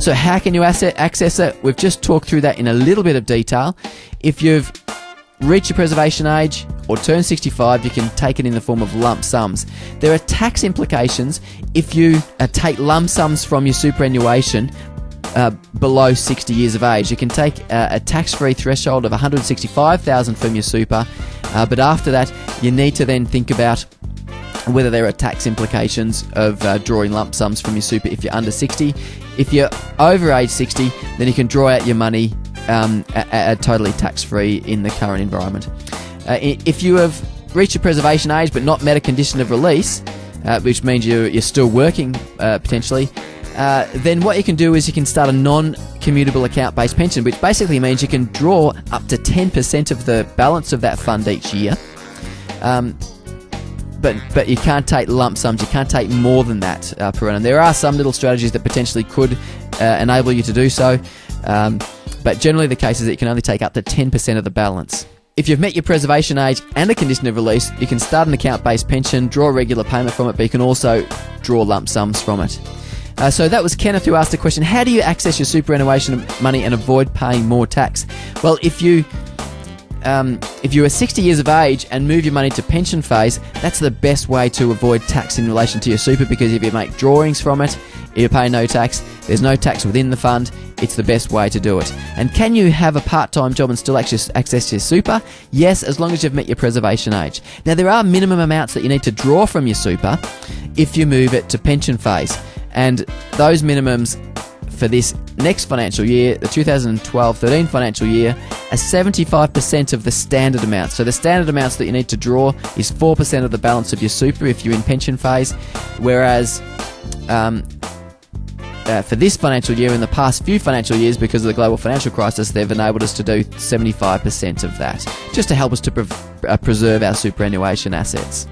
So how can you access it? We've just talked through that in a little bit of detail. If you've reached your preservation age or turn 65, you can take it in the form of lump sums. There are tax implications if you take lump sums from your superannuation below 60 years of age. You can take a tax-free threshold of $165,000 from your super, but after that you need to then think about whether there are tax implications of drawing lump sums from your super if you're under 60. If you're over age 60, then you can draw out your money totally tax-free in the current environment. If you have reached your preservation age but not met a condition of release, which means you're still working potentially, then what you can do is you can start a non-commutable account-based pension, which basically means you can draw up to 10% of the balance of that fund each year. But you can't take lump sums. You can't take more than that per annum. There are some little strategies that potentially could enable you to do so, but generally the case is that you can only take up to 10% of the balance. If you've met your preservation age and a condition of release, you can start an account-based pension, draw a regular payment from it, but you can also draw lump sums from it. So that was Kenneth who asked the question, how do you access your superannuation money and avoid paying more tax? Well, if you are 60 years of age and move your money to pension phase, that's the best way to avoid tax in relation to your super, because if you make drawings from it, you pay no tax, there's no tax within the fund, it's the best way to do it. And can you have a part-time job and still access your super? Yes, as long as you've met your preservation age. Now, there are minimum amounts that you need to draw from your super if you move it to pension phase, and those minimums for this next financial year, the 2012-13 financial year, are 75% of the standard amount. So the standard amounts that you need to draw is 4% of the balance of your super if you're in pension phase, whereas for this financial year, in the past few financial years, because of the global financial crisis, they've enabled us to do 75% of that, just to help us to preserve our superannuation assets.